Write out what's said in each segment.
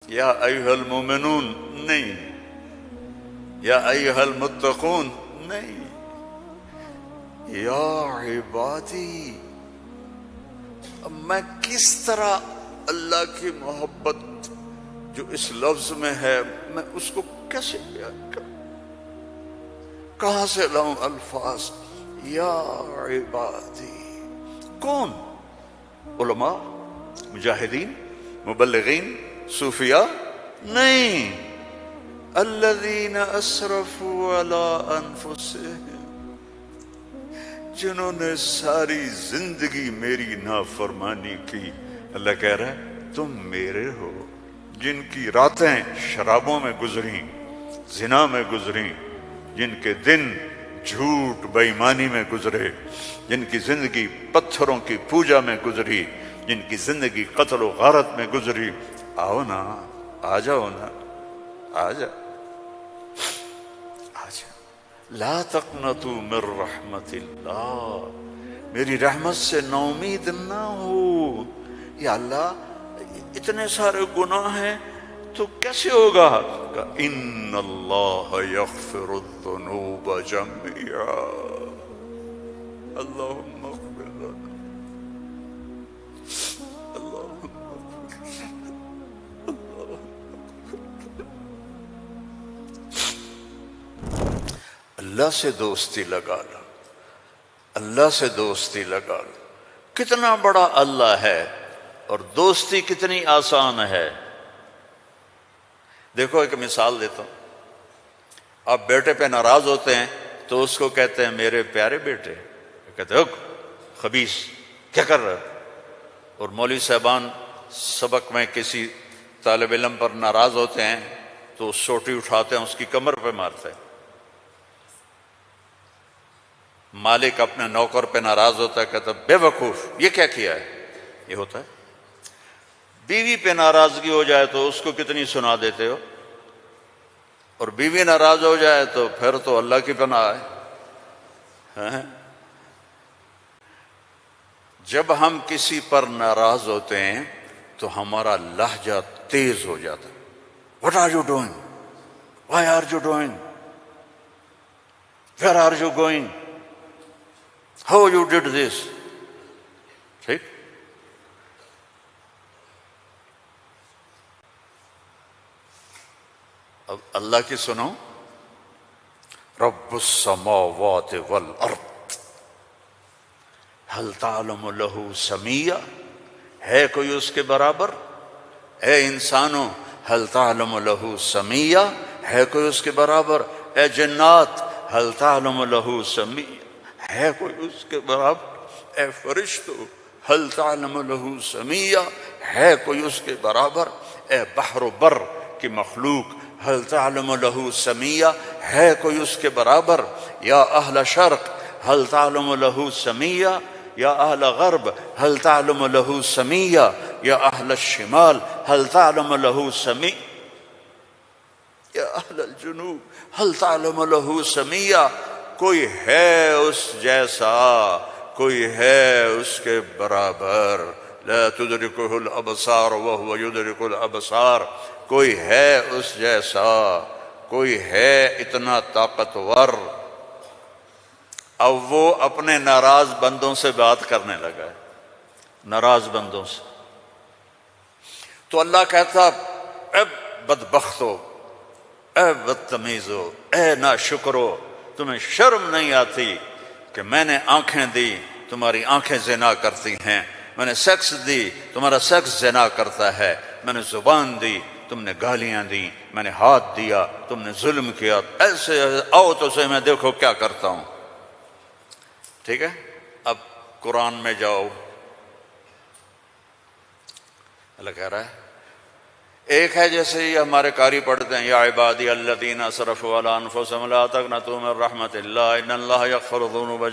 یا ایھا المومنون نہیں، یا ایھا المتقون نہیں، یا عبادی۔ اب میں کس طرح اللہ کی محبت جو اس لفظ میں ہے میں اس کو کیسے بیان کروں، کہاں سے لاؤں الفاظ؟ یا عبادی۔ کون؟ علماء، مجاہدین، مبلغین، صوفیاء؟ نہیں، الذین اسرفوا علی انفسہم، جنہوں نے ساری زندگی میری نافرمانی کی۔ اللہ کہہ رہا ہے تم میرے ہو، جن کی راتیں شرابوں میں گزریں، زنا میں گزریں، جن کے دن جھوٹ بے ایمانی میں گزرے، جن کی زندگی پتھروں کی پوجا میں گزری، جن کی زندگی قتل و غارت میں گزری۔ آؤ نا، آ جاؤ نا، آ جاؤ، آ جاؤ۔ لا تقنطوا من رحمت اللہ، میری رحمت سے نا امید نہ ہو۔ یا اللہ اتنے سارے گناہ ہیں تو کیسے ہوگا؟ ان اللہ یغفر الذنوب جميعا، اللہم اغفر لنا، اللہم اللہ سے دوستی لگا لو، اللہ سے دوستی لگا لو۔ کتنا بڑا اللہ ہے اور دوستی کتنی آسان ہے۔ دیکھو ایک مثال دیتا ہوں، آپ بیٹے پہ ناراض ہوتے ہیں تو اس کو کہتے ہیں میرے پیارے بیٹے، کہتے ہیں خبیث کیا کر رہے ہو؟ اور مولوی صاحبان سبق میں کسی طالب علم پر ناراض ہوتے ہیں تو سوٹی اٹھاتے ہیں اس کی کمر پہ مارتے ہیں۔ مالک اپنے نوکر پہ ناراض ہوتا ہے، کہتا ہے بے وقوف یہ کیا کیا ہے؟ یہ ہوتا ہے۔ بیوی پہ ناراضگی ہو جائے تو اس کو کتنی سنا دیتے ہو، اور بیوی ناراض ہو جائے تو پھر تو اللہ کی پناہ ہے۔ جب ہم کسی پر ناراض ہوتے ہیں تو ہمارا لہجہ تیز ہو جاتا ہے۔ What are you doing? Why are you doing? Where are you going? How you did this? ٹھیک؟ اب اللہ کی سنو، رب السماوات والارض هل تعلم له سمیہ، ہے کوئی اس کے برابر؟ اے انسانوں هل تعلم له سمیہ، ہے کوئی اس کے برابر؟ اے جنات هل تعلم له سمیہ، ہے کوئی اس کے برابر؟ اے فرشتو هل تعلم له سمیہ، ہے کوئی اس کے برابر؟ اے بحر و بر کی مخلوق هل تعلم له سمیہ، ہے کوئی اس کے برابر؟ یا اہل شرق هل تعلم له سمیہ، یا اہل غرب هل تعلم له سمیہ، یا اہل الشمال هل تعلم له سمیہ، یا اہل الجنوب هل تعلم له سمیہ۔ کوئی ہے اس جیسا، کوئی ہے اس کے برابر؟ لا تدرکہ الابصار وہو یدرک الابصار، کوئی ہے اس جیسا، کوئی ہے اتنا طاقتور۔ اب وہ اپنے ناراض بندوں سے بات کرنے لگا ہے، ناراض بندوں سے۔ تو اللہ کہتا اے بدبختو، اے بدتمیزو، اے ناشکرو، تمہیں شرم نہیں آتی کہ میں نے آنکھیں دی، تمہاری آنکھیں زنا کرتی ہیں، میں نے سیکس دی، تمہارا سیکس زنا کرتا ہے، میں نے زبان دی، تم نے گالیاں دی، میں نے ہاتھ دیا، تم نے ظلم کیا، ایسے آؤ تو صحیح میں دیکھو کیا کرتا ہوں۔ ٹھیک ہے، اب قرآن میں جاؤ، اللہ کہہ رہا ہے ایک ہے جیسے یہ ہمارے قاری پڑھتے ہیں یا عبادی الذین اسرفوا علی انفسہم لا تقنطوا من رحمت اللہ ان اللہ یغفر الذنوب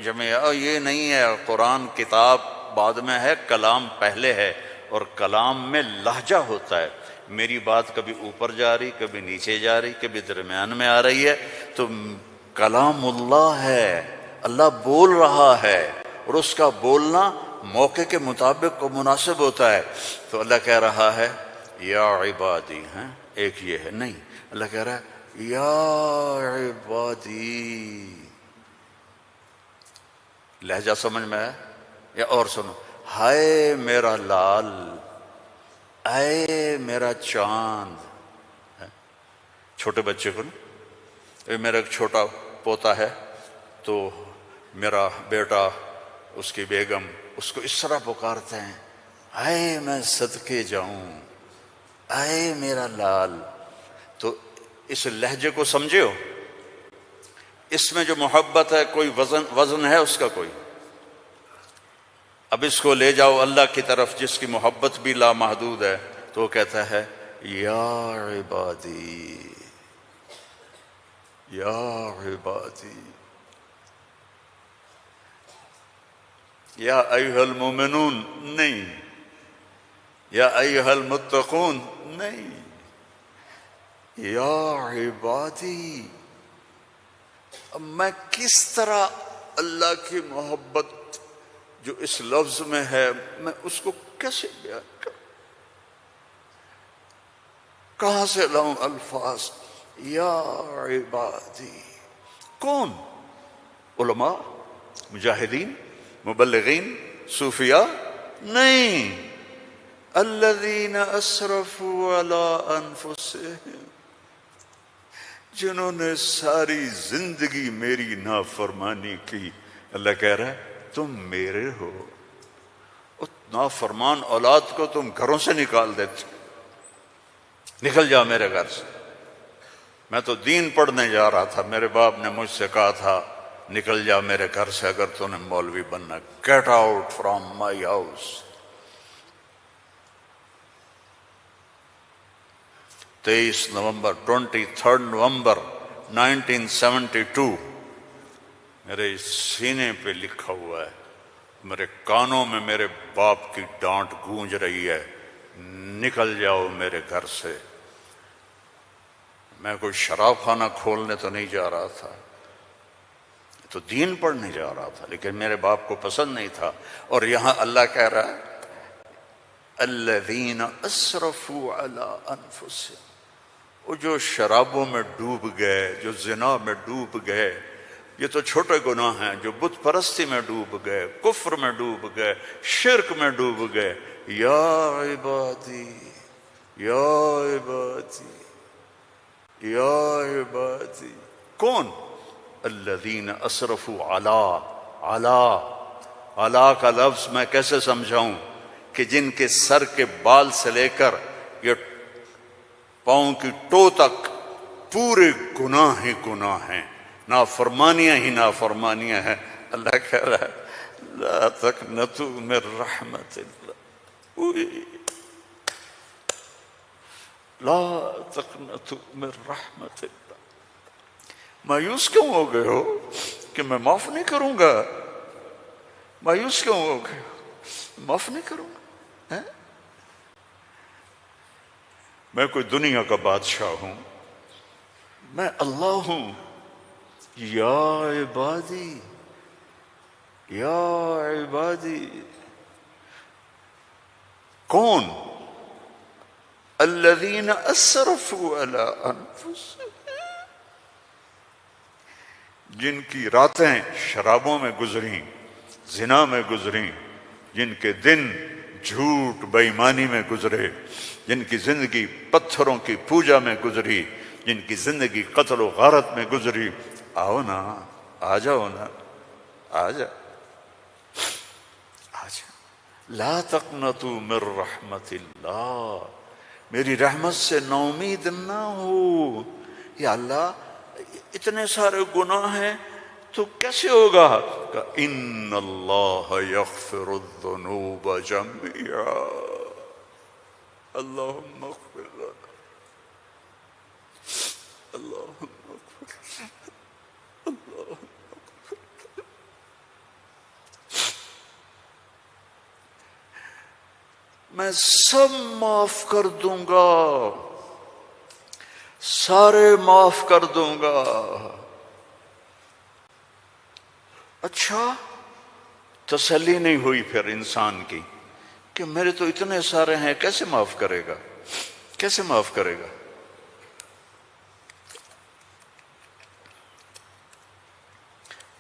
جميعا۔ یہ نہیں ہے، قرآن کتاب بعد میں ہے، کلام پہلے ہے، اور کلام میں لہجہ ہوتا ہے۔ میری بات کبھی اوپر جا رہی، کبھی نیچے جا رہی، کبھی درمیان میں آ رہی ہے، تو کلام اللہ ہے، اللہ بول رہا ہے، اور اس کا بولنا موقع کے مطابق کو مناسب ہوتا ہے۔ تو اللہ کہہ رہا ہے یا عبادی ہیں، ایک یہ ہے نہیں، اللہ کہہ رہا ہے یا عبادی. لہجہ سمجھ میں ہے یا اور سنو، ہائے میرا لال، اے میرا چاند. چھوٹے بچے کو نا، میرا ایک چھوٹا پوتا ہے تو میرا بیٹا، اس کی بیگم اس کو اس طرح پکارتے ہیں، اے میں صدقے جاؤں، اے میرا لال. تو اس لہجے کو سمجھے ہو، اس میں جو محبت ہے کوئی وزن ہے اس کا کوئی. اب اس کو لے جاؤ اللہ کی طرف جس کی محبت بھی لامحدود ہے، تو وہ کہتا ہے یا عبادی، یا عبادی، یا ایھا المومنون نہیں، یا ایھا المتقون نہیں، یا عبادی. اب میں کس طرح اللہ کی محبت جو اس لفظ میں ہے میں اس کو کیسے بیان کروں، کہاں سے لاؤں الفاظ؟ یا عبادی. کون؟ علماء، مجاہدین، مبلغین، صوفیاء؟ نہیں، الذین اسرفوا علی انفسہم، جنہوں نے ساری زندگی میری نافرمانی کی. اللہ کہہ رہا ہے تم میرے ہو. نافرمان اولاد کو تم گھروں سے نکال دیتے، نکل جاؤ میرے گھر سے. میں تو دین پڑھنے جا رہا تھا، میرے باپ نے مجھ سے کہا تھا نکل جا میرے گھر سے اگر تو نے مولوی بننا، get out from my house. 23 نومبر 23 نومبر 1972 میرے سینے پہ لکھا ہوا ہے، میرے کانوں میں میرے باپ کی ڈانٹ گونج رہی ہے، نکل جاؤ میرے گھر سے. میں کوئی شراب خانہ کھولنے تو نہیں جا رہا تھا، تو دین پڑھنے جا رہا تھا، لیکن میرے باپ کو پسند نہیں تھا. اور یہاں اللہ کہہ رہا ہے الذین اسرفوا علی انفسہم، وہ جو شرابوں میں ڈوب گئے، جو زنا میں ڈوب گئے، یہ تو چھوٹے گناہ ہیں، جو بت پرستی میں ڈوب گئے، کفر میں ڈوب گئے، شرک میں ڈوب گئے. یا عبادی، یا عبادی، یا عبادی. کون؟ الذین اسرفوا علی کا لفظ میں کیسے سمجھاؤں کہ جن کے سر کے بال سے لے کر یہ پاؤں کی ٹو تک پورے گناہ ہی گناہ ہیں، نافرمانیاں ہی نافرمانیاں ہیں. اللہ کہہ رہا ہے لا تقنطوا من رحمت اللہ، لا تقنطوا من رحمت اللہ. مایوس کیوں ہو گئے ہو کہ میں معاف نہیں کروں گا؟ مایوس کیوں ہو گئے ہو؟ معاف نہیں کروں گا. میں کوئی دنیا کا بادشاہ ہوں؟ میں اللہ ہوں. یا عبادی، یا عبادی. کون؟ الذین اسرفوا علی انفسہم، جن کی راتیں شرابوں میں گزریں، زنا میں گزریں، جن کے دن جھوٹ بے ایمانی میں گزرے، جن کی زندگی پتھروں کی پوجا میں گزری، جن کی زندگی قتل و غارت میں گزری. آؤ نا، آ جاؤ نا، آ جا، آ جا. لا تقنطوا من رحمت اللہ، میری رحمت سے نا امید نہ ہو. یا اللہ اتنے سارے گناہ ہیں تو کیسے ہوگا؟ کہ ان اللہ یغفر الذنوب جميعا، اللہم اغفر لنا، اللہم اغفر لنا، اللہم. میں سب معاف کر دوں گا، سارے معاف کر دوں گا. اچھا، تسلی نہیں ہوئی پھر انسان کی کہ میرے تو اتنے سارے ہیں، کیسے معاف کرے گا؟ کیسے معاف کرے گا؟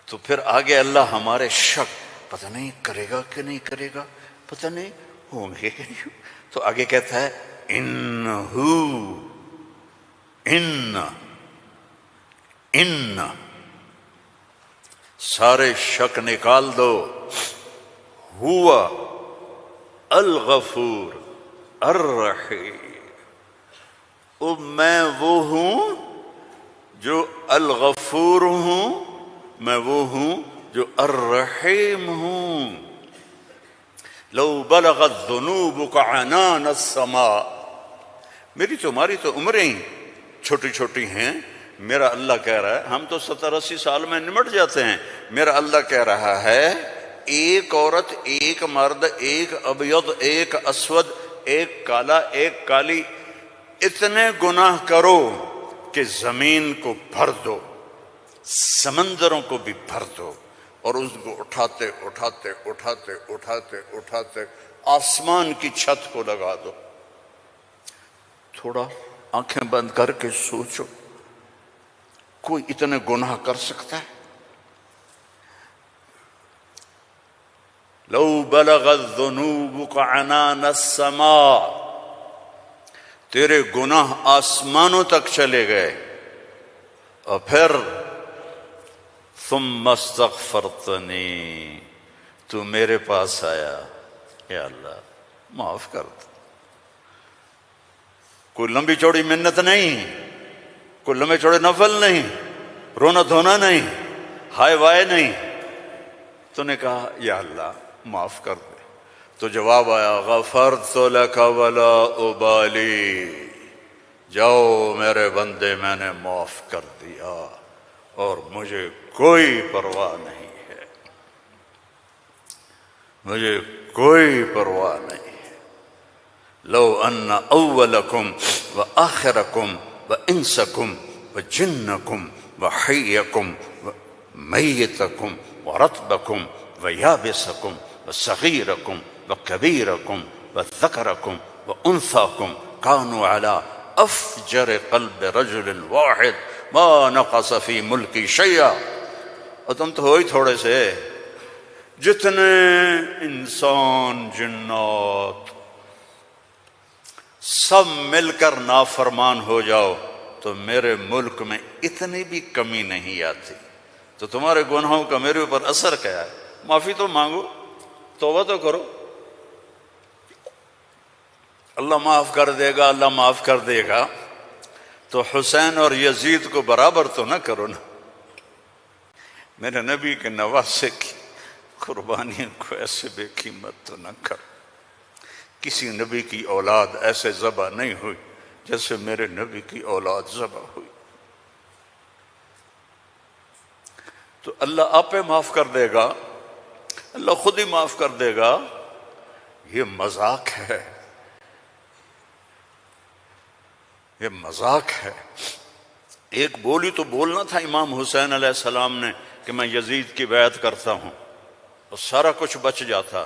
تو پھر آگے اللہ ہمارے شک، پتہ نہیں کرے گا کہ نہیں کرے گا، پتہ نہیں ہوں گے کہ نہیں، تو آگے کہتا ہے ان سارے شک نکال دو، ہوا الغفور الرحیم، میں وہ ہوں جو الغفور ہوں، میں وہ ہوں جو الرحیم ہوں۔ لو بلغت ذنوبک عنان السماء، میری تمہاری تو عمریں ہی چھوٹی چھوٹی ہیں، میرا اللہ کہہ رہا ہے، ہم تو 70-80 سال میں نمٹ جاتے ہیں، میرا اللہ کہہ رہا ہے ایک عورت، ایک مرد، ایک ابیض، ایک اسود، ایک کالا، ایک کالی، اتنے گناہ کرو کہ زمین کو بھر دو، سمندروں کو بھی بھر دو، اور اس کو اٹھاتے اٹھاتے اٹھاتے اٹھاتے اٹھاتے آسمان کی چھت کو لگا دو۔ تھوڑا آنکھیں بند کر کے سوچو، کوئی اتنے گناہ کر سکتا ہے؟ لو بلغت ذنوبک عنان السماء، تیرے گناہ آسمانوں تک چلے گئے، اور پھر ثم استغفرتنی، تو میرے پاس آیا، یا اللہ معاف کر دو۔ کوئی لمبی چوڑی منت نہیں، کوئی لمبے چوڑے نفل نہیں، رونا دھونا نہیں، ہائے وائے نہیں، تو نے کہا یا اللہ معاف کر دے، تو جواب آیا غفرت لک ولا ابالی، جاؤ میرے بندے میں نے معاف کر دیا اور مجھے کوئی پرواہ نہیں ہے، مجھے کوئی پرواہ نہیں ہے۔ لو ان اولکم وآخرکم وانسکم وجنکم وحیکم ومیتکم ورطبکم ویابسکم وصغیرکم وکبیرکم وذکرکم وانثاکم کانوا علی افجر قلب رجل واحد ما نقص فی ملکی شیئا، اور تم تو ہو ہی تھوڑے سے، جتنے انسان جنات سب مل کر نافرمان ہو جاؤ تو میرے ملک میں اتنی بھی کمی نہیں آتی، تو تمہارے گناہوں کا میرے اوپر اثر کیا ہے؟ معافی تو مانگو، توبہ تو کرو، اللہ معاف کر دے گا، اللہ معاف کر دے گا۔ تو حسین اور یزید کو برابر تو نہ کرو نا، میرے نبی کے نواسے کی قربانیوں کو ایسے بے قیمت تو نہ کرو۔ کسی نبی کی اولاد ایسے ذبح نہیں ہوئی جیسے میرے نبی کی اولاد ذبح ہوئی، تو اللہ آپ پہ معاف کر دے گا، اللہ خود ہی معاف کر دے گا۔ یہ مذاق ہے، یہ مذاق ہے۔ ایک بولی تو بولنا تھا امام حسین علیہ السلام نے کہ میں یزید کی بیعت کرتا ہوں اور سارا کچھ بچ جاتا،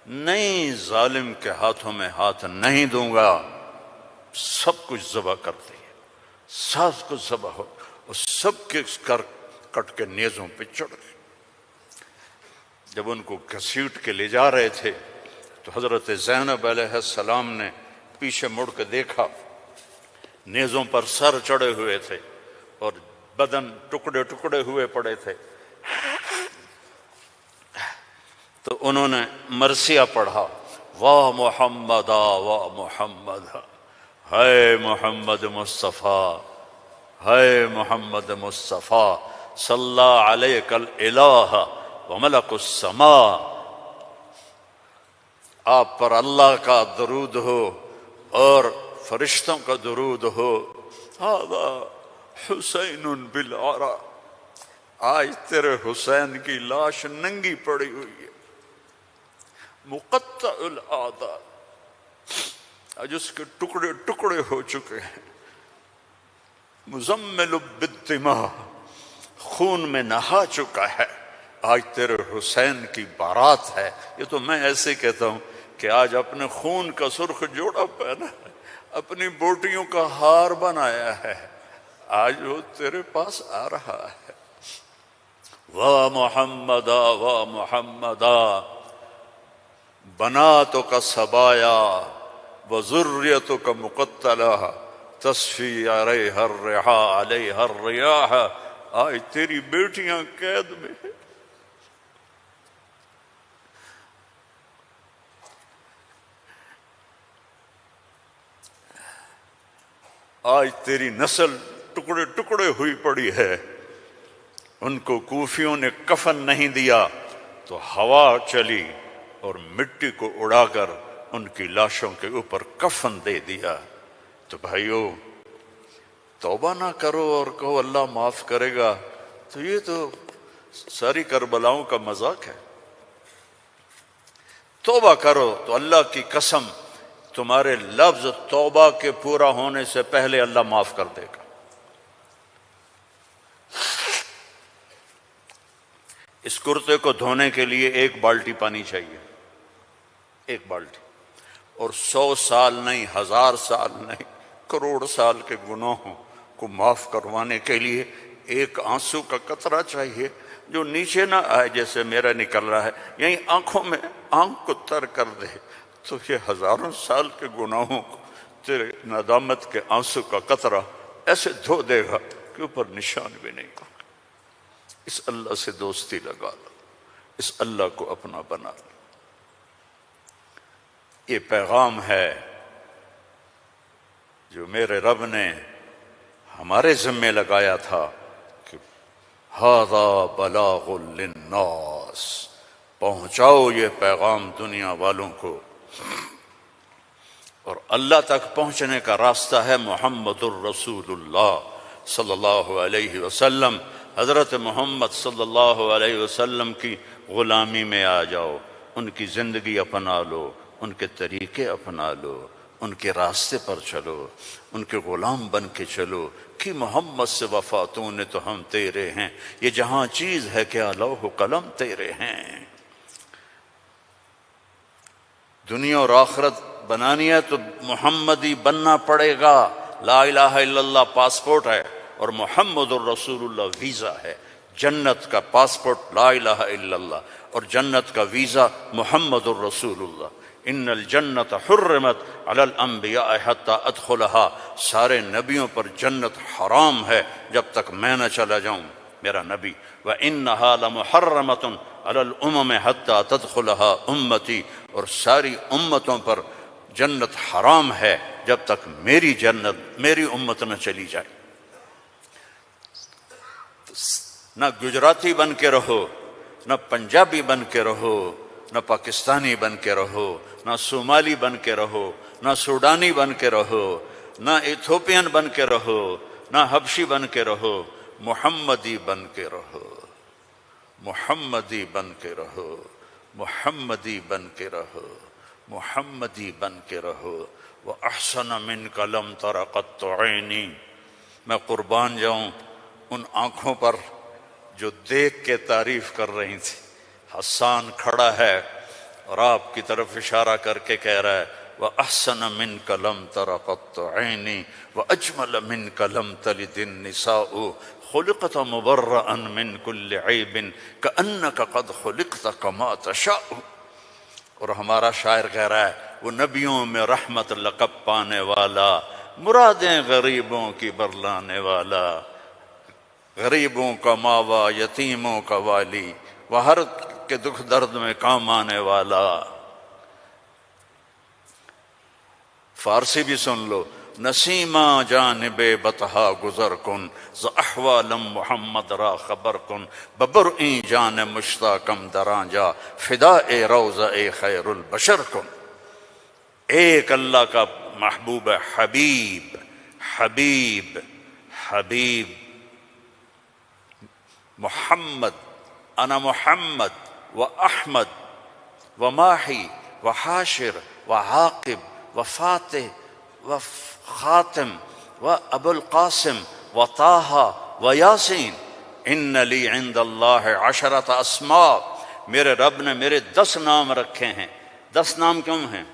نہیں، ظالم کے ہاتھوں میں ہاتھ نہیں دوں گا، سب کچھ ذبح کر دیا، سب کچھ ذبح ہو، اور سب کے کٹ کے نیزوں پہ چڑھ گئے۔ جب ان کو گھسیٹ کے لے جا رہے تھے تو حضرت زینب علیہ السلام نے پیچھے مڑ کے دیکھا، نیزوں پر سر چڑھے ہوئے تھے اور بدن ٹکڑے ٹکڑے ہوئے پڑے تھے، تو انہوں نے مرثیہ پڑھا، واہ محمد واہ محمد، ہے محمد مصطفیٰ، ہے محمد مصطفیٰ، صلی علیک الالہ وملک السماء، آپ پر اللہ کا درود ہو اور فرشتوں کا درود ہو، ھذا حسین بالعرا، آج تیرے حسین کی لاش ننگی پڑی ہوئی ہے، مقطع الاعضاء، آج اس کے ٹکڑے ٹکڑے ہو چکے ہیں، مزمل بالدماء، خون میں نہا چکا ہے، آج تیرے حسین کی بارات ہے۔ یہ تو میں ایسے کہتا ہوں کہ آج اپنے خون کا سرخ جوڑا پہنا ہے، اپنی بوٹیوں کا ہار بنایا ہے، آج وہ تیرے پاس آ رہا ہے۔ وا محمدا وا محمدا بناتک سبایا وذریتک مقتلہ تصفی علیہا الرحا علیہا الریاح، آج تیری بیٹیاں قید میں ہیں، آج تیری نسل ٹکڑے ٹکڑے ہوئی پڑی ہے۔ ان کو کوفیوں نے کفن نہیں دیا تو ہوا چلی اور مٹی کو اڑا کر ان کی لاشوں کے اوپر کفن دے دیا۔ تو بھائیو، توبہ نہ کرو اور کہو اللہ معاف کرے گا، تو یہ تو ساری کربلاؤں کا مذاق ہے۔ توبہ کرو تو اللہ کی قسم تمہارے لفظ توبہ کے پورا ہونے سے پہلے اللہ معاف کر دے گا۔ اس کرتے کو دھونے کے لیے 1 بالٹی پانی چاہیے، 1 بالٹی، اور 100 سال نہیں، 1000 سال نہیں، کروڑ سال کے گناہوں کو معاف کروانے کے لیے 1 آنسو کا قطرہ چاہیے جو نیچے نہ آئے جیسے میرا نکل رہا ہے، یہیں آنکھوں میں آنکھ کو تر کر دے، تو یہ ہزاروں سال کے گناہوں کو تیرے ندامت کے آنسو کا قطرہ ایسے دھو دے گا کہ اوپر نشان بھی نہیں ہوگا۔ اس اللہ سے دوستی لگا لو، اس اللہ کو اپنا بنا لو۔ یہ پیغام ہے جو میرے رب نے ہمارے ذمے لگایا تھا کہ ھذا بلاغ للناس، پہنچاؤ یہ پیغام دنیا والوں کو۔ اور اللہ تک پہنچنے کا راستہ ہے محمد الرسول اللہ صلی اللہ علیہ وسلم۔ حضرت محمد صلی اللہ علیہ وسلم کی غلامی میں آ جاؤ، ان کی زندگی اپنا لو، ان کے طریقے اپنا لو، ان کے راستے پر چلو، ان کے غلام بن کے چلو کہ محمد سے وفا تو نے تو ہم تیرے ہیں، یہ جہاں چیز ہے کیا لوح قلم تیرے ہیں۔ دنیا اور آخرت بنانی ہے تو محمدی بننا پڑے گا۔ لا الہ الا اللہ پاسپورٹ ہے اور محمد الرسول اللہ ویزا ہے۔ جنت کا پاسپورٹ لا الہ الا اللہ اور جنت کا ویزا محمد الرسول اللہ۔ ان الجنت حرمت علی الانبیاء حتی ادخلها، سارے نبیوں پر جنت حرام ہے جب تک میں نہ چلا جاؤں، میرا نبی۔ وَإِنَّهَا لَمُحَرَّمَةٌ عَلَى الْأُمَمِ حَتَّى تَدْخُلَهَا أُمَّتِي، اور ساری امتوں پر جنت حرام ہے جب تک میری جنت، میری امت نہ چلی جائے۔ نہ گجراتی بن کے رہو، نہ پنجابی بن کے رہو، نہ پاکستانی بن کے رہو، نہ صومالی بن کے رہو، نہ سوڈانی بن کے رہو، نہ ایتھوپین بن کے رہو، نہ حبشی بن کے رہو، محمدی بن کے رہو، محمدی بن کے رہو، محمدی بن کے رہو، محمدی بن کے رہو۔ وَأَحْسَنَ مِنْكَ لَمْ تَرَ قَطُّ عَيْنِي، میں قربان جاؤں ان آنکھوں پر جو دیکھ کے تعریف کر رہی تھی۔ حسان کھڑا ہے اور آپ کی طرف اشارہ کر کے کہہ رہا ہے وَأَحْسَنَ مِنْكَ لَمْ تَرَ قَطُّ عَيْنِي وَأَجْمَلَ مِنْكَ لَمْ تَلِدِ النِّسَاءُ خُلِقْتَ مُبَرَّأً مِنْ كُلِّ عَيْبٍ كَأَنَّكَ قَدْ خُلِقْتَ كَمَا تَشَاءُ۔ اور ہمارا شاعر کہہ رہا ہے وہ نبیوں میں رحمت لقب پانے والا، مرادیں غریبوں کی برلانے والا، غریبوں کا ماوا، یتیموں کا والی، وہ ہر کے دکھ درد میں کام آنے والا۔ فارسی بھی سن لو، نسیمہ جانب بطحا گزر کن، ز احوالم محمد را خبر کن، ببرئیں جان مشتاقم دراں جا، فدائے روضہ خیر البشر کن۔ ایک اللہ کا محبوب ہے، حبیب حبیب حبیب محمد، انا محمد و احمد و ماہی و حاشر و عاقب و فاتح و خاتم و ابو القاسم و طٰہٰ و یاسین، ان لی عند اللہ عشرۃ اسماء، میرے رب نے میرے 10 نام رکھے ہیں۔ 10 نام کیوں ہیں؟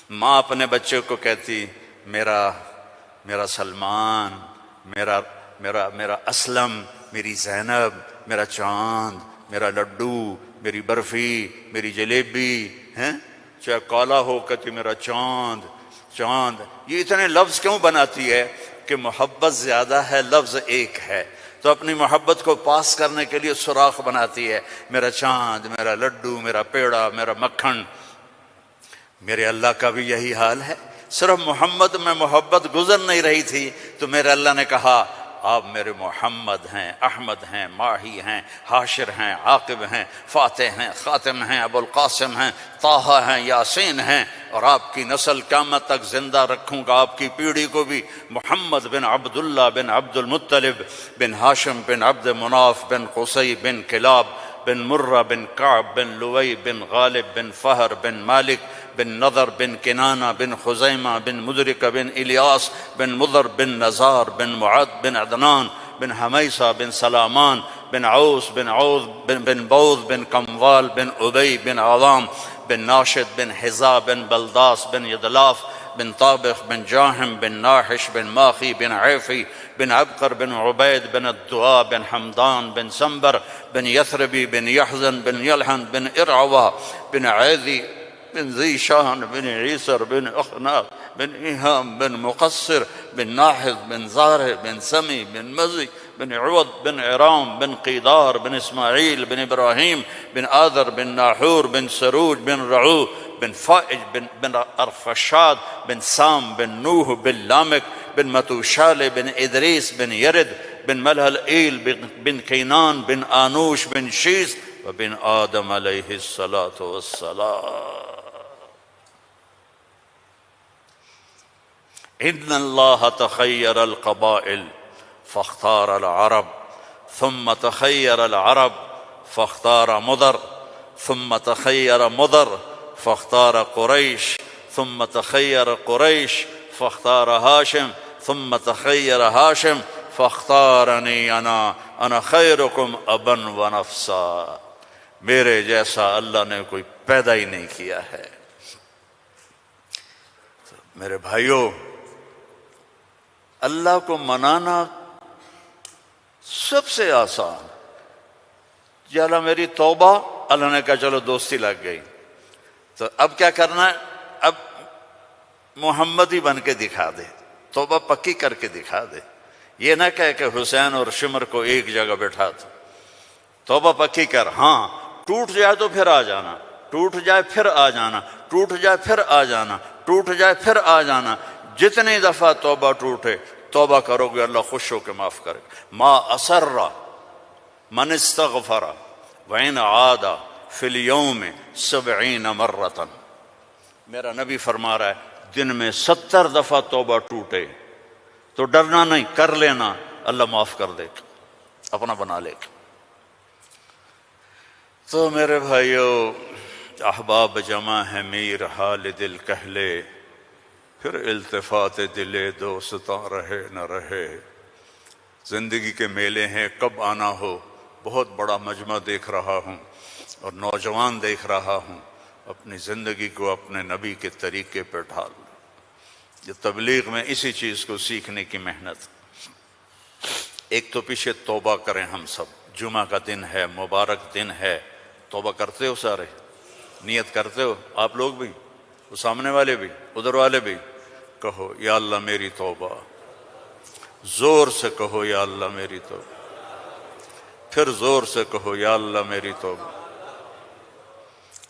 ماں اپنے بچے کو کہتی میرا سلمان، میرا اسلم، میری زینب، میرا چاند، میرا لڈو، میری برفی، میری جلیبی ہیں، چاہے کالا ہو کہتی میرا چاند چاند. یہ اتنے لفظ کیوں بناتی ہے؟ کہ محبت زیادہ ہے، لفظ ایک ہے، تو اپنی محبت کو پاس کرنے کے لیے سوراخ بناتی ہے. میرا چاند، میرا لڈو، میرا پیڑا، میرا مکھن. میرے اللہ کا بھی یہی حال ہے. صرف محمد میں محبت گزر نہیں رہی تھی تو میرے اللہ نے کہا آپ میرے محمد ہیں، احمد ہیں، ماہی ہیں، حاشر ہیں، عاقب ہیں، فاتح ہیں، خاتم ہیں، ابو القاسم ہیں، طٰہٰ ہیں، یاسین ہیں، اور آپ کی نسل قیامت تک زندہ رکھوں گا، آپ کی پیڑھی کو بھی. محمد بن عبداللہ بن عبد المطلب بن ہاشم بن عبد مناف بن قصی بن کلاب بن مرہ بن کعب بن لوئی بن غالب بن فہر بن مالک بن نضر بن کنانہ بن خزیمہ بن مدرکہ بن الیاس بن مضر بن نزار بن معد بن عدنان بن حمیصہ بن سلامان بن عوس بن عوذ بن بوذ بن کموال بن ابی بن عظام بن ناشد بن حذا بن بلداس بن یدلاف بن طابخ بن جاہم بن ناحش بن ماخی بن عیفی بن عبقر بن عبید بن الدعاء بن حمدان بن سنبر بن یثربی بن یحزن بن یلحن بن ارعوہ بن عیذی بن ذی شان بن عیسر بن اخناق بن ایہام بن مقصر بن ناحذ بن زارع بن سمی بن مزی بن عوض بن عرام بن قیدار بن اسماعیل بن ابراہیم بن آذر بن ناحور بن سروج بن رعو بن فائج بن ارفشاد بن سام بن نوح بن لامک بن متوشال بن ادریس بن یرد بن ملہلئیل بن کینان بن آنوش بن شیس وبن آدم علیہ الصلاۃ والسلام. ان اللہ تخیر القبائل فاختار العرب ثم تخیر العرب فاختار مضر ثم تخیر مضر فاختار قریش ثم تخیر قریش فاختار ہاشم ثم تخیر ہاشم فاختارنی انا خیرکم ابا و نفسا. میرے جیسا اللہ نے کوئی پیدا ہی نہیں کیا ہے. میرے بھائیوں، اللہ کو منانا سب سے آسان. یا اللہ میری توبہ، اللہ نے کہا چلو دوستی لگ گئی، تو اب کیا کرنا ہے؟ اب محمدی بن کے دکھا دے، توبہ پکی کر کے دکھا دے. یہ نہ کہے کہ حسین اور شمر کو ایک جگہ بٹھا دو. توبہ پکی کر. ہاں ٹوٹ جائے تو پھر آ جانا، ٹوٹ جائے پھر آ جانا، ٹوٹ جائے پھر آ جانا، ٹوٹ جائے پھر آ جانا. جتنی دفعہ توبہ ٹوٹے توبہ کرو گے اللہ خوش ہو کے معاف کرے. ما اسر من استغفر وإن عاد فی اليوم 70 مرۃ. میرا نبی فرما رہا ہے دن میں 70 دفعہ توبہ ٹوٹے تو ڈرنا نہیں، کر لینا، اللہ معاف کر دے گا، اپنا بنا لے گا. تو میرے بھائیو، احباب جمع ہے میر حال دل کہہ لے، پھر التفات دل دوستاں رہے نہ رہے. زندگی کے میلے ہیں، کب آنا ہو. بہت بڑا مجمع دیکھ رہا ہوں اور نوجوان دیکھ رہا ہوں. اپنی زندگی کو اپنے نبی کے طریقے پہ ڈھال. یہ تبلیغ میں اسی چیز کو سیکھنے کی محنت. ایک تو پیچھے توبہ کریں ہم سب. جمعہ کا دن ہے، مبارک دن ہے. توبہ کرتے ہو سارے؟ نیت کرتے ہو آپ لوگ بھی، وہ سامنے والے بھی، ادھر والے بھی؟ کہو یا اللہ میری توبہ. زور سے کہو یا اللہ میری توبہ. پھر زور سے کہو یا اللہ میری توبہ.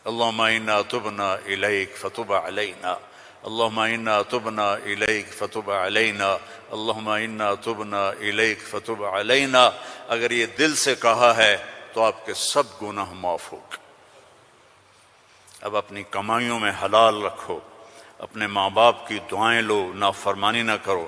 اللہم انا تبنا الیک فتب علینا، اللہم انا تبنا الیک فتب علینا، اللہم انا تبنا الیک فتب علینا. اگر یہ دل سے کہا ہے تو آپ کے سب گناہ معاف ہو گئے. اب اپنی کمائیوں میں حلال رکھو، اپنے ماں باپ کی دعائیں لو، نافرمانی نہ کرو.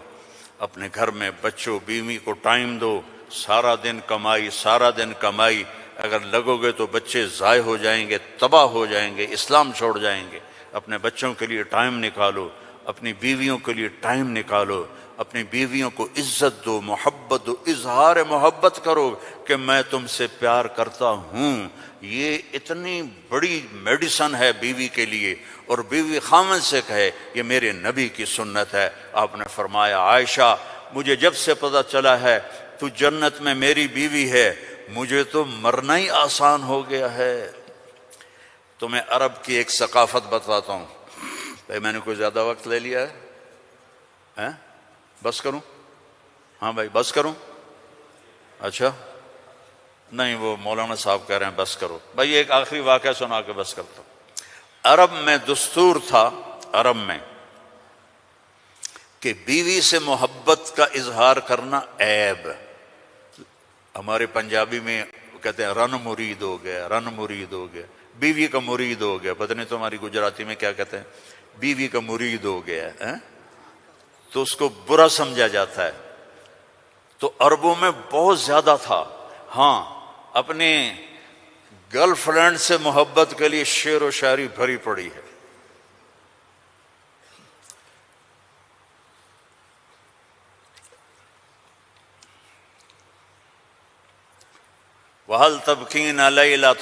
اپنے گھر میں بچوں بیوی کو ٹائم دو. سارا دن کمائی، سارا دن کمائی، اگر لگو گے تو بچے ضائع ہو جائیں گے، تباہ ہو جائیں گے، اسلام چھوڑ جائیں گے. اپنے بچوں کے لیے ٹائم نکالو، اپنی بیویوں کے لیے ٹائم نکالو. اپنی بیویوں کو عزت دو، محبت دو، اظہار محبت کرو کہ میں تم سے پیار کرتا ہوں۔ یہ اتنی بڑی میڈیسن ہے بیوی کے لیے، اور بیوی خامن سے کہے یہ میرے نبی کی سنت ہے۔ آپ نے فرمایا عائشہ مجھے جب سے پتہ چلا ہے تو جنت میں میری بیوی ہے، مجھے تو مرنا ہی آسان ہو گیا ہے۔ تمہیں عرب کی ایک ثقافت بتاتا ہوں۔ بھائی میں نے کوئی زیادہ وقت لے لیا ہے؟ بس کروں؟ ہاں بھائی بس کروں؟ اچھا نہیں، وہ مولانا صاحب کہہ رہے ہیں بس کرو۔ بھائی ایک آخری واقعہ سنا کے بس کرتا ہوں۔ عرب میں دستور تھا، عرب میں، کہ بیوی سے محبت کا اظہار کرنا عیب۔ ہمارے پنجابی میں کہتے ہیں رن مرید ہو گیا، رن مرید ہو گیا، بیوی کا مرید ہو گیا۔ پتہ نہیں تمہاری گجراتی میں کیا کہتے ہیں، بیوی کا مرید ہو گیا ہے، تو اس کو برا سمجھا جاتا ہے۔ تو عربوں میں بہت زیادہ تھا۔ ہاں اپنے گرل فرینڈ سے محبت کے لیے شعر و شاعری بھری پڑی ہے۔ وَهَلْ تَبْكِينَ لَيْلَا،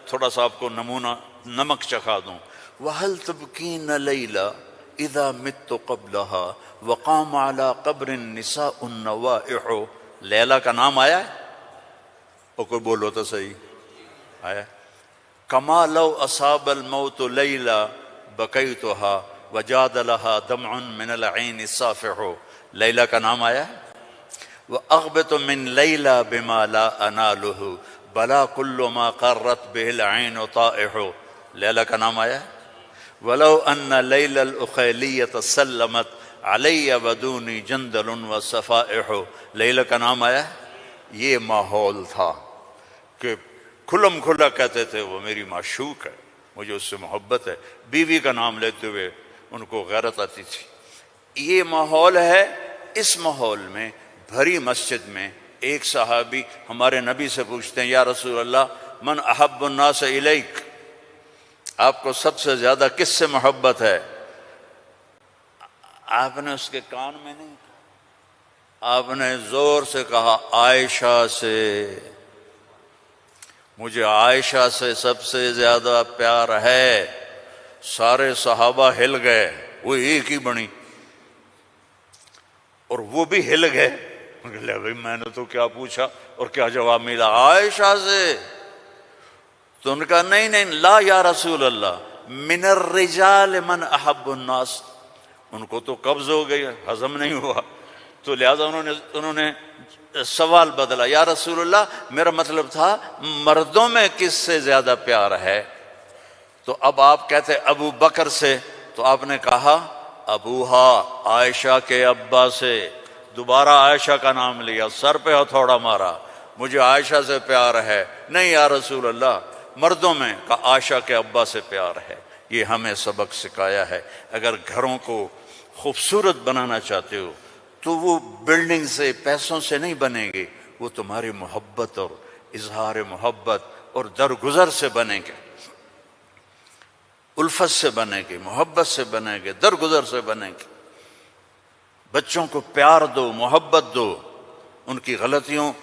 تھوڑا سا آپ کو نمونہ نمک چکھا دوں۔ وَهَلْ تَبْكِينَ لَيْلَا اِذَا مِتُّ قَبْلَهَا وَقَامَ عَلَىٰ قَبْرِ النِّسَاءُ النَّوَائِحُ۔ لیلا کا نام آیا ہے؟ اور کوئی بولو تو صحیح آیا۔ كَمَا لَوْ أَصَابَ الْمَوْتُ لَيْلَا بَكَيْتُهَا وَجَادَ لَهَا دَمْعٌ مِّنَ الْعَيْنِ الصَّافِحُ۔ لیلا کا نام آیا ہے؟ وَأَغْبِطُ مِن لَيْلَا بِمَا لَا أَنَالُهُ بَلَا كُلُّ مَا قَرَّتْ بِهِ الْعَيْنُ طَائِحُ۔ لیلا کا نام آیا ہے؟ وَلَوْ أَنَّ لَيْلَ الْأُخَيْلِيَّةَ سَلَّمَتْ عَلَيَّ وَدُونِي جَنْدَلٌ وَصَفَائِحُ۔ لیلا کا نام آیا ہے؟ یہ ماحول تھا کہ کھلم کھلا کہتے تھے وہ میری معشوق ہے، مجھے اس سے محبت ہے، بیوی کا نام لیتے ہوئے ان کو غیرت آتی تھی۔ یہ ماحول ہے۔ اس ماحول میں بھری مسجد میں ایک صحابی ہمارے نبی سے پوچھتے ہیں یا رسول اللہ من احب الناس الیک، آپ کو سب سے زیادہ کس سے محبت ہے؟ آپ نے اس کے کان میں نہیں کہا، آپ نے زور سے کہا عائشہ سے، مجھے عائشہ سے سب سے زیادہ پیار ہے۔ سارے صحابہ ہل گئے، وہ ایک ہی بنی اور وہ بھی ہل گئے۔ لے بھائی میں نے تو کیا پوچھا اور کیا جواب ملا، عائشہ سے۔ تو ان کا نہیں نہیں لا یا رسول اللہ من الرجال من احب الناس۔ ان کو تو قبض ہو گئی، ہضم نہیں ہوا، تو لہذا انہوں نے سوال بدلا، یا رسول اللہ میرا مطلب تھا مردوں میں کس سے زیادہ پیار ہے؟ تو اب آپ کہتے ابو بکر سے، تو آپ نے کہا ابوہا، عائشہ کے ابا سے۔ دوبارہ عائشہ کا نام لیا، سر پہ ہتھوڑا مارا، مجھے عائشہ سے پیار ہے۔ نہیں یا رسول اللہ مردوں میں کا عائشہ کے ابا سے پیار ہے۔ یہ ہمیں سبق سکھایا ہے۔ اگر گھروں کو خوبصورت بنانا چاہتے ہو تو وہ بلڈنگ سے، پیسوں سے نہیں بنیں گے، وہ تمہاری محبت اور اظہار محبت اور درگزر سے بنیں گے، الفت سے بنیں گے، محبت سے بنیں گے، درگزر سے بنیں گے۔ بچوں کو پیار دو، محبت دو، ان کی غلطیوں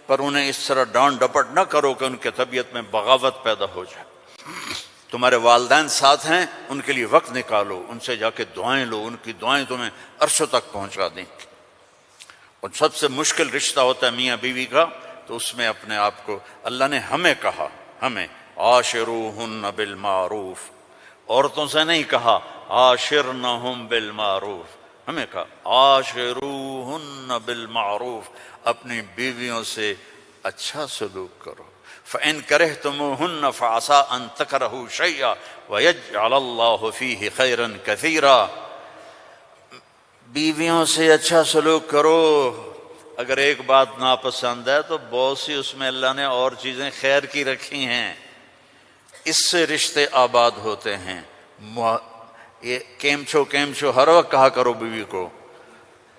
پر انہیں اس طرح ڈانٹ ڈپٹ نہ کرو کہ ان کے طبیعت میں بغاوت پیدا ہو جائے۔ تمہارے والدین ساتھ ہیں، ان کے لیے وقت نکالو، ان سے جا کے دعائیں لو، ان کی دعائیں تمہیں عرشوں تک پہنچا دیں گی۔ اور سب سے مشکل رشتہ ہوتا ہے میاں بیوی کا، تو اس میں اپنے آپ کو اللہ نے ہمیں کہا، ہمیں عاشروہن بالمعروف، عورتوں سے نہیں کہا عاشرنہم بالمعروف، ہمیں کہا عاشروہن بالمعروف، اپنی بیویوں سے اچھا سلوک کرو۔ فَإِن كَرِهْتُمُوهُنَّ فَعَسَىٰ أَن تَكْرَهُوا شَيْئًا وَيَجْعَلَ اللَّهُ فِيهِ خَيْرًا كَثِيرًا۔ بیویوں سے اچھا سلوک کرو، اگر ایک بات ناپسند ہے تو بہت سی اس میں اللہ نے اور چیزیں خیر کی رکھی ہیں، اس سے رشتے آباد ہوتے ہیں۔ یہ کیم چھو ہر وقت کہا کرو بیوی کو،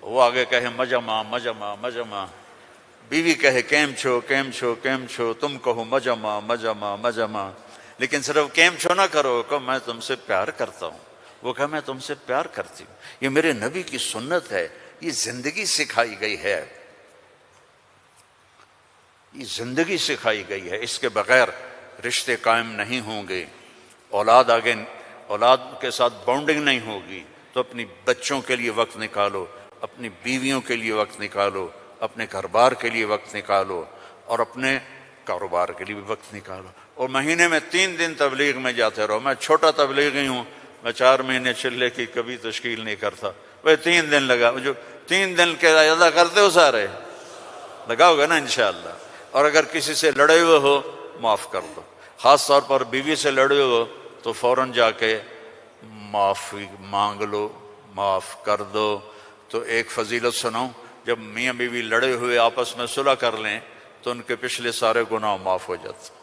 وہ آگے کہے مجمع مجمع مجمع، بیوی کہے کیم چھو، تم کہو مجمع مجمع مجمع، لیکن صرف کیم چھو نہ کرو، کہ میں تم سے پیار کرتا ہوں، وہ کہے میں تم سے پیار کرتی ہوں۔ یہ میرے نبی کی سنت ہے یہ زندگی سکھائی گئی ہے، یہ زندگی سکھائی گئی ہے، اس کے بغیر رشتے قائم نہیں ہوں گے، اولاد کے ساتھ بانڈنگ نہیں ہوگی۔ تو اپنی بچوں کے لیے وقت نکالو، اپنی بیویوں کے لیے وقت نکالو، اپنے گھر بار کے لیے وقت نکالو، اور اپنے کاروبار کے لیے بھی وقت نکالو۔ اور مہینے میں 3 دن تبلیغ میں جاتے رہو۔ میں چھوٹا تبلیغی ہوں، میں 4 مہینے چلے کی کبھی تشکیل نہیں کرتا، وہ 3 دن لگا، جو 3 دن کے ادا کرتے ہو سارے لگاؤ گے نا انشاءاللہ۔ اور اگر کسی سے لڑے ہوئے ہو معاف کر دو، خاص طور پر بیوی سے لڑے ہو تو فوراً جا کے معافی مانگ لو، معاف کر دو۔ تو ایک فضیلت سنو، جب میاں بیوی لڑے ہوئے آپس میں صلح کر لیں تو ان کے پچھلے سارے گناہ معاف ہو جاتے۔